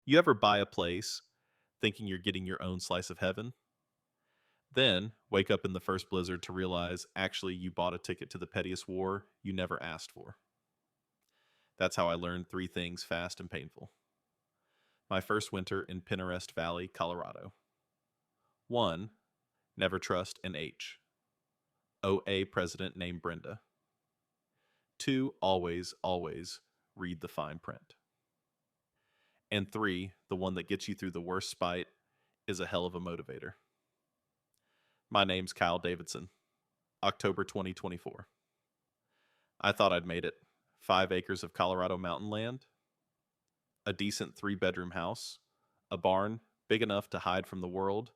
You ever buy a place thinking you're getting your own slice of heaven? Then wake up in the first blizzard to realize actually you bought a ticket to the pettiest war you never asked for. That's how I learned three things fast and painful. My first winter in Pinterest Valley, Colorado. 1. Never trust an HOA president named Brenda. 2. Always read the fine print. And 3. The one that gets you through the worst spite is a hell of a motivator. My name's Kyle Davidson, October 2024. I thought I'd made it. 5 acres of Colorado mountain land, a decent 3 bedroom house, a barn big enough to hide from the world,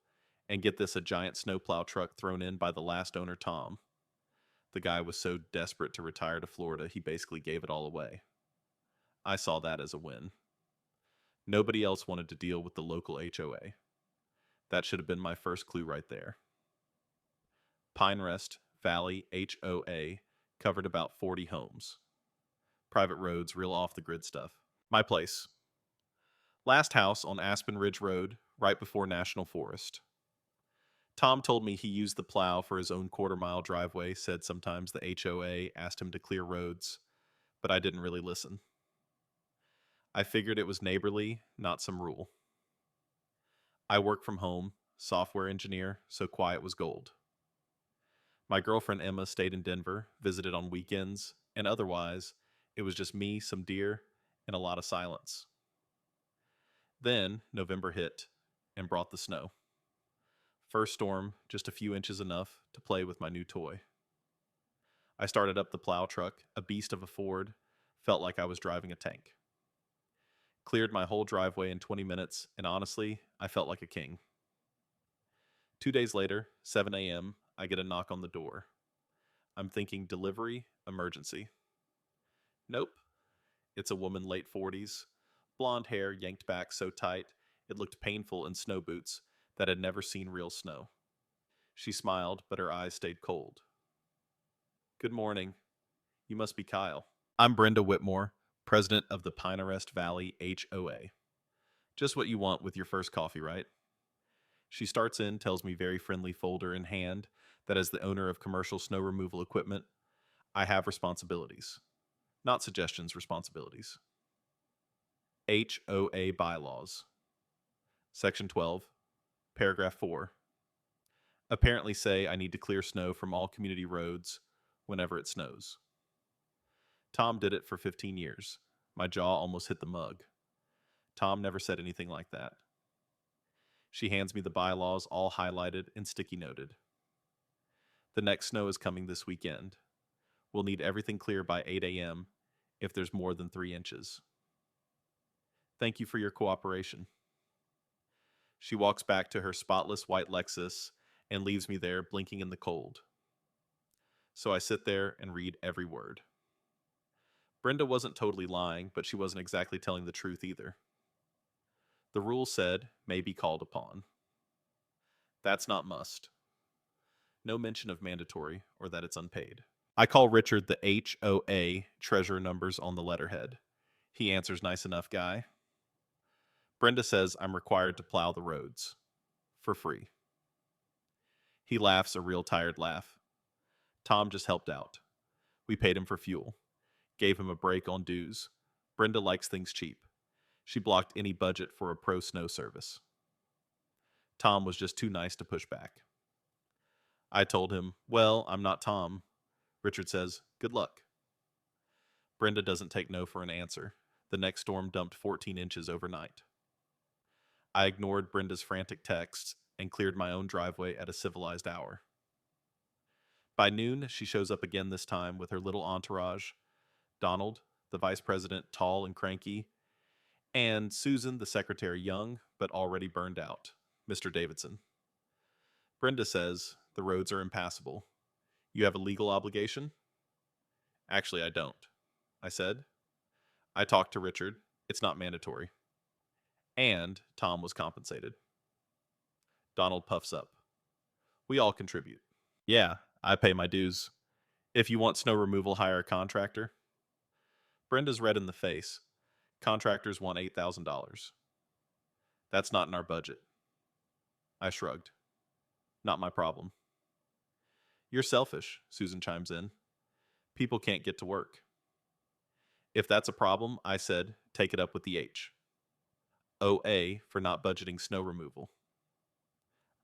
and get this, a giant snowplow truck thrown in by the last owner, Tom. The guy was so desperate to retire to Florida, he basically gave it all away. I saw that as a win. Nobody else wanted to deal with the local HOA. That should have been my first clue right there. Pinecrest Valley HOA covered about 40 homes. Private roads, real off the grid stuff. My place. Last house on Aspen Ridge Road, right before National Forest. Tom told me he used the plow for his own quarter-mile driveway, said sometimes the HOA asked him to clear roads, but I didn't really listen. I figured it was neighborly, not some rule. I work from home, software engineer, so quiet was gold. My girlfriend Emma stayed in Denver, visited on weekends, and otherwise, it was just me, some deer, and a lot of silence. Then November hit and brought the snow. First storm, just a few inches enough to play with my new toy. I started up the plow truck, a beast of a Ford, felt like I was driving a tank. Cleared my whole driveway in 20 minutes, and honestly, I felt like a king. 2 days later, 7 a.m., I get a knock on the door. I'm thinking delivery, emergency. Nope. It's a woman late 40s, blonde hair yanked back so tight it looked painful in snow boots that had never seen real snow. She smiled, but her eyes stayed cold. Good morning. You must be Kyle. I'm Brenda Whitmore, president of the Pinecrest Valley HOA. Just what you want with your first coffee, right? She starts in, tells me very friendly folder in hand that as the owner of commercial snow removal equipment, I have responsibilities. Not suggestions, responsibilities. HOA bylaws. Section 12, paragraph 4. Apparently say I need to clear snow from all community roads whenever it snows. Tom did it for 15 years. My jaw almost hit the mug. Tom never said anything like that. She hands me the bylaws, all highlighted and sticky noted. The next snow is coming this weekend. We'll need everything clear by 8 a.m. if there's more than 3 inches. Thank you for your cooperation. She walks back to her spotless white Lexus and leaves me there blinking in the cold. So I sit there and read every word. Brenda wasn't totally lying, but she wasn't exactly telling the truth either. The rule said, may be called upon. That's not must. No mention of mandatory or that it's unpaid. I call Richard the HOA treasurer numbers on the letterhead. He answers, nice enough guy. Brenda says I'm required to plow the roads. For free. He laughs a real tired laugh. Tom just helped out. We paid him for fuel. Gave him a break on dues. Brenda likes things cheap. She blocked any budget for a pro snow service. Tom was just too nice to push back. I told him, well, I'm not Tom. Richard says, good luck. Brenda doesn't take no for an answer. The next storm dumped 14 inches overnight. I ignored Brenda's frantic texts and cleared my own driveway at a civilized hour. By noon, she shows up again, this time with her little entourage, Donald, the vice president, tall and cranky, and Susan, the secretary, young but already burned out, Mr. Davidson. Brenda says, the roads are impassable. You have a legal obligation? Actually, I don't, I said. I talked to Richard. It's not mandatory. And Tom was compensated. Donald puffs up. We all contribute. Yeah, I pay my dues. If you want snow removal, hire a contractor. Brenda's red in the face. Contractors want $8,000. That's not in our budget. I shrugged. Not my problem. You're selfish, Susan chimes in. People can't get to work. If that's a problem, I said, take it up with the HOA for not budgeting snow removal.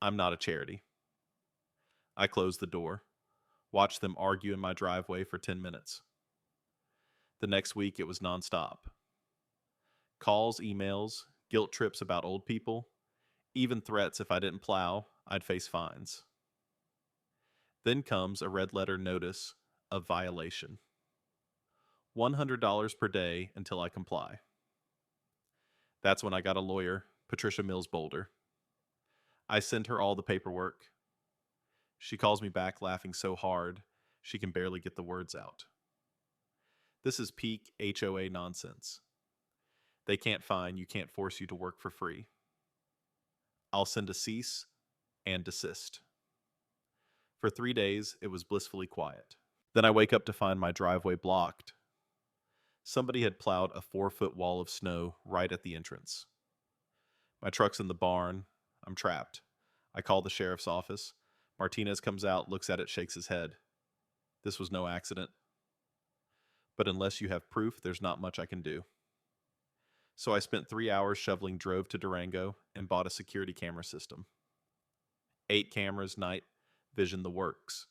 I'm not a charity. I closed the door, watched them argue in my driveway for 10 minutes. The next week, it was nonstop. Calls, emails, guilt trips about old people, even threats if I didn't plow, I'd face fines. Then comes a red letter notice of violation. $100 per day until I comply. That's when I got a lawyer, Patricia Mills Boulder. I send her all the paperwork. She calls me back laughing so hard she can barely get the words out. This is peak HOA nonsense. They can't fine, you can't force you to work for free. I'll send a cease and desist. For 3 days, it was blissfully quiet. Then I wake up to find my driveway blocked. Somebody had plowed a 4-foot wall of snow right at the entrance. My truck's in the barn. I'm trapped. I call the sheriff's office. Martinez comes out, looks at it, shakes his head. This was no accident. But unless you have proof, there's not much I can do. So I spent 3 hours shoveling, drove to Durango, and bought a security camera system. 8 cameras, night vision the works.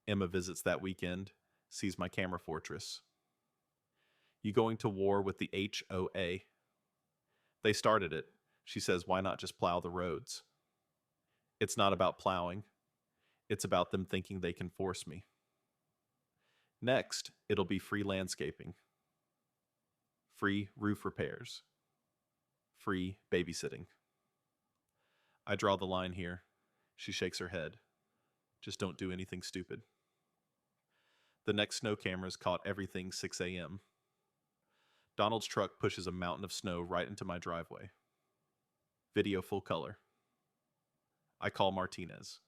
Emma visits that weekend, sees my camera fortress. You going to war with the HOA? They started it. She says, why not just plow the roads? It's not about plowing. It's about them thinking they can force me. Next, it'll be free landscaping. Free roof repairs. Free babysitting. I draw the line here. She shakes her head. Just don't do anything stupid. The next snow cameras caught everything 6 a.m. Donald's truck pushes a mountain of snow right into my driveway. Video full color. I call Martinez.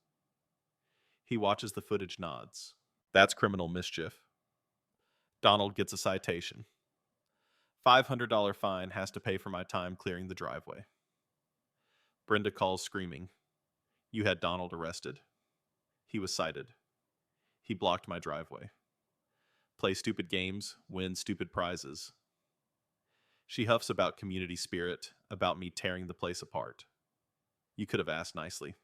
He watches the footage, nods. That's criminal mischief. Donald gets a citation. $500 fine, has to pay for my time clearing the driveway. Brenda calls screaming. You had Donald arrested. He was cited. He blocked my driveway. Play stupid games, win stupid prizes. She huffs about community spirit, about me tearing the place apart. You could have asked nicely.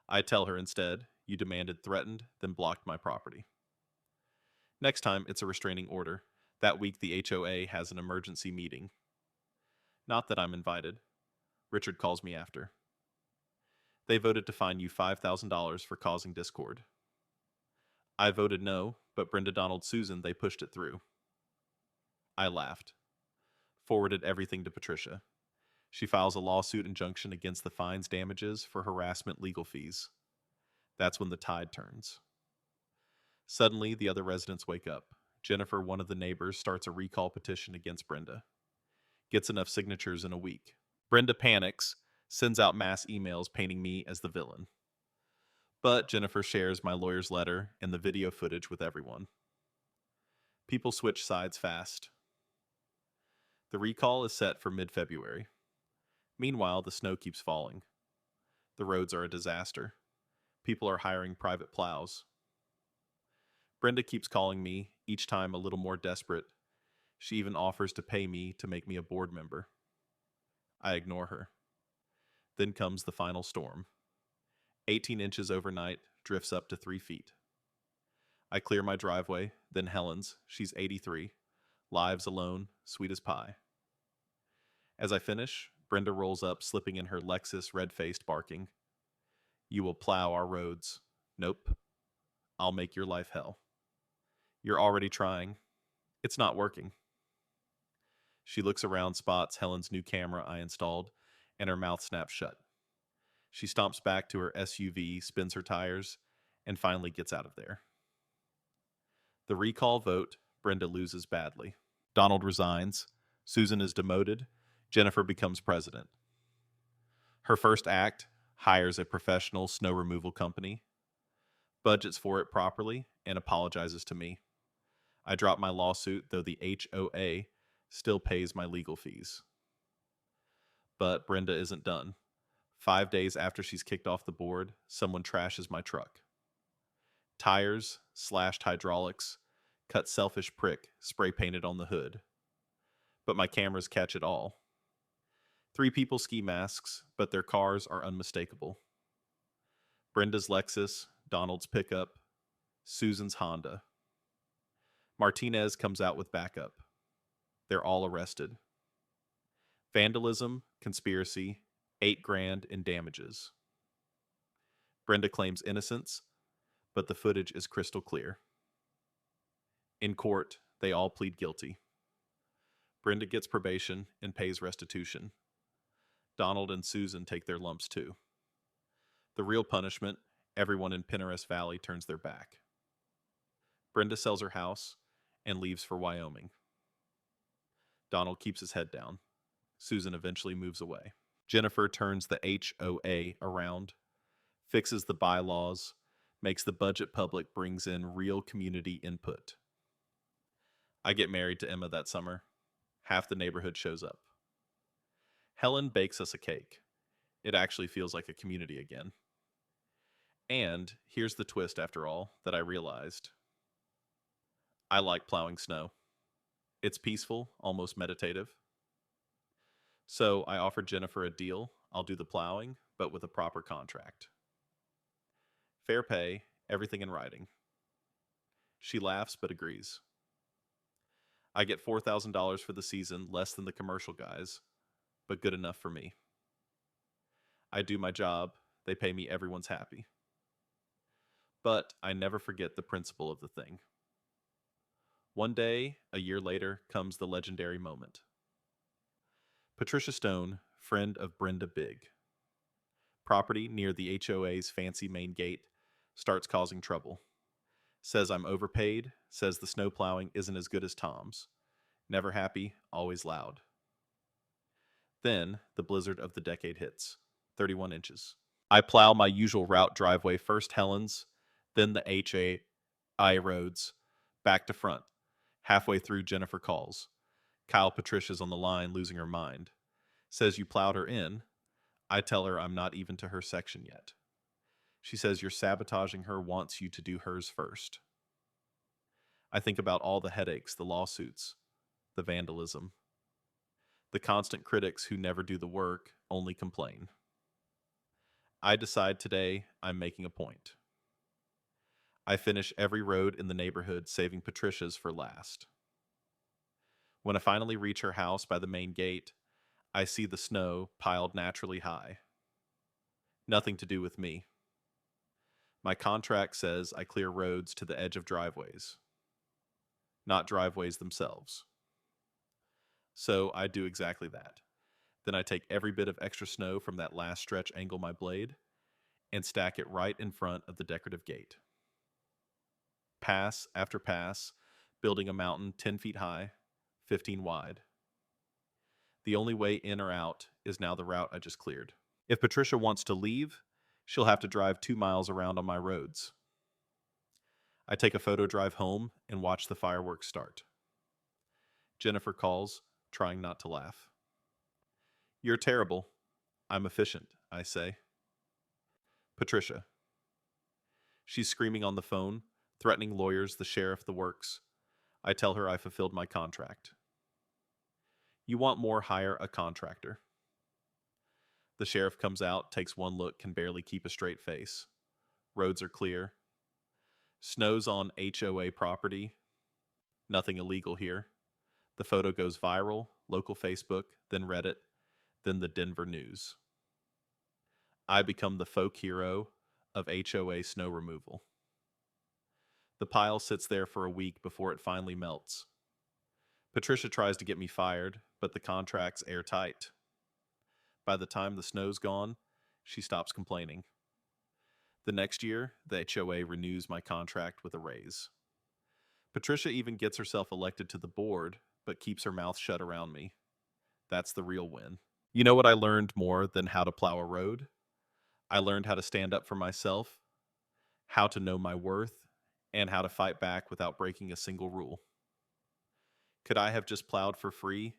I tell her instead, you demanded, threatened, then blocked my property. Next time, it's a restraining order. That week, the HOA has an emergency meeting. Not that I'm invited. Richard calls me after. They voted to fine you $5,000 for causing discord. I voted no, but Brenda, Donald, Susan, they pushed it through. I laughed. Forwarded everything to Patricia. She files a lawsuit injunction against the fines damages for harassment legal fees. That's when the tide turns. Suddenly, the other residents wake up. Jennifer, one of the neighbors, starts a recall petition against Brenda. Gets enough signatures in a week. Brenda panics, sends out mass emails painting me as the villain. But Jennifer shares my lawyer's letter and the video footage with everyone. People switch sides fast. The recall is set for mid-February. Meanwhile, the snow keeps falling. The roads are a disaster. People are hiring private plows. Brenda keeps calling me, each time a little more desperate. She even offers to pay me to make me a board member. I ignore her. Then comes the final storm. 18 inches overnight, drifts up to 3 feet. I clear my driveway, then Helen's, she's 83, lives alone, sweet as pie. As I finish, Brenda rolls up, slipping in her Lexus, red-faced, barking. You will plow our roads. Nope. I'll make your life hell. You're already trying. It's not working. She looks around, spots Helen's new camera I installed, and her mouth snaps shut. She stomps back to her SUV, spins her tires, and finally gets out of there. The recall vote, Brenda loses badly. Donald resigns. Susan is demoted. Jennifer becomes president. Her first act, hires a professional snow removal company, budgets for it properly, and apologizes to me. I drop my lawsuit, though the HOA still pays my legal fees. But Brenda isn't done. 5 days after she's kicked off the board, someone trashes my truck. Tires, slashed hydraulics, cut selfish prick spray painted on the hood. But my cameras catch it all. 3 people ski masks, but their cars are unmistakable. Brenda's Lexus, Donald's pickup, Susan's Honda. Martinez comes out with backup. They're all arrested. Vandalism, conspiracy, $8,000 in damages. Brenda claims innocence, but the footage is crystal clear. In court, they all plead guilty. Brenda gets probation and pays restitution. Donald and Susan take their lumps too. The real punishment, everyone in Pinterest Valley turns their back. Brenda sells her house and leaves for Wyoming. Donald keeps his head down. Susan eventually moves away. Jennifer turns the HOA around, fixes the bylaws, makes the budget public, brings in real community input. I get married to Emma that summer. Half the neighborhood shows up. Helen bakes us a cake. It actually feels like a community again. And here's the twist after all that I realized. I like plowing snow. It's peaceful, almost meditative. So I offered Jennifer a deal. I'll do the plowing, but with a proper contract. Fair pay, everything in writing. She laughs but agrees. I get $4,000 for the season, less than the commercial guys, but good enough for me. I do my job, they pay me, everyone's happy. But I never forget the principle of the thing. One day, a year later, comes the legendary moment. Patricia Stone, friend of Brenda Big. Property near the HOA's fancy main gate, starts causing trouble. Says I'm overpaid, says the snow plowing isn't as good as Tom's. Never happy, always loud. Then, the blizzard of the decade hits. 31 inches. I plow my usual route driveway, first Helen's, then the HOA roads, back to front. Halfway through, Jennifer calls. Kyle Patricia's on the line, losing her mind. Says you plowed her in. I tell her I'm not even to her section yet. She says you're sabotaging her, wants you to do hers first. I think about all the headaches, the lawsuits, the vandalism, the constant critics who never do the work, only complain. I decide today I'm making a point. I finish every road in the neighborhood, saving Patricia's for last. When I finally reach her house by the main gate, I see the snow piled naturally high. Nothing to do with me. My contract says I clear roads to the edge of driveways, not driveways themselves. So I do exactly that. Then I take every bit of extra snow from that last stretch, angle my blade, and stack it right in front of the decorative gate. Pass after pass, building a mountain 10 feet high, 15 wide. The only way in or out is now the route I just cleared. If Patricia wants to leave, she'll have to drive 2 miles around on my roads. I take a photo drive home and watch the fireworks start. Jennifer calls, trying not to laugh. You're terrible. I'm efficient, I say. Patricia. She's screaming on the phone, threatening lawyers, the sheriff, the works. I tell her I fulfilled my contract. You want more, hire a contractor. The sheriff comes out, takes one look, can barely keep a straight face. Roads are clear. Snow's on HOA property. Nothing illegal here. The photo goes viral, local Facebook, then Reddit, then the Denver news. I become the folk hero of HOA snow removal. The pile sits there for a week before it finally melts. Patricia tries to get me fired, but the contract's airtight. By the time the snow's gone, she stops complaining. The next year, the HOA renews my contract with a raise. Patricia even gets herself elected to the board, but keeps her mouth shut around me. That's the real win. You know what I learned more than how to plow a road? I learned how to stand up for myself, how to know my worth, and how to fight back without breaking a single rule. Could I have just plowed for free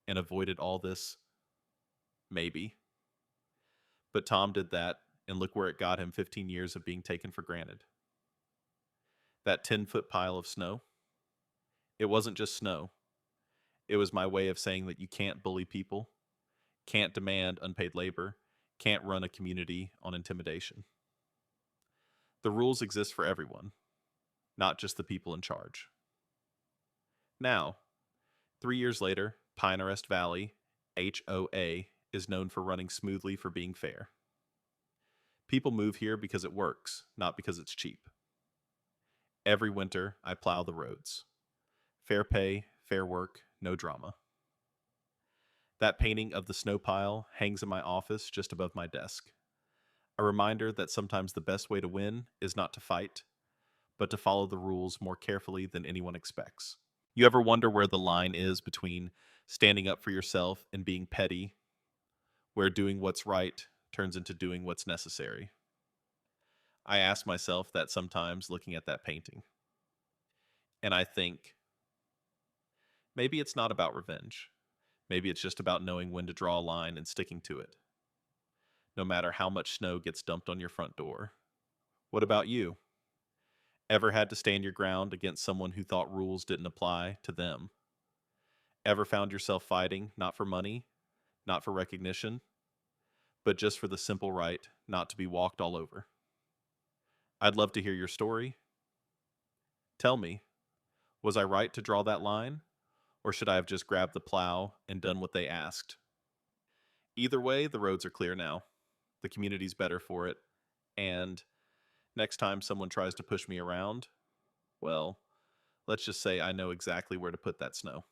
and avoided all this Maybe. But Tom did that, and look where it got him 15 years of being taken for granted. That 10-foot pile of snow, it wasn't just snow. It was my way of saying that you can't bully people, can't demand unpaid labor, can't run a community on intimidation. The rules exist for everyone, not just the people in charge. Now, 3 years later, Pinehurst Valley, HOA, is known for running smoothly for being fair. People move here because it works, not because it's cheap. Every winter, I plow the roads. Fair pay, fair work, no drama. That painting of the snow pile hangs in my office just above my desk. A reminder that sometimes the best way to win is not to fight, but to follow the rules more carefully than anyone expects. You ever wonder where the line is between standing up for yourself and being petty, where doing what's right turns into doing what's necessary? I ask myself that sometimes looking at that painting. And I think, maybe it's not about revenge. Maybe it's just about knowing when to draw a line and sticking to it, no matter how much snow gets dumped on your front door. What about you? Ever had to stand your ground against someone who thought rules didn't apply to them? Ever found yourself fighting, not for money, not for recognition, but just for the simple right not to be walked all over? I'd love to hear your story. Tell me, was I right to draw that line? Or should I have just grabbed the plow and done what they asked? Either way, the roads are clear now. The community's better for it. And next time someone tries to push me around, well, let's just say I know exactly where to put that snow.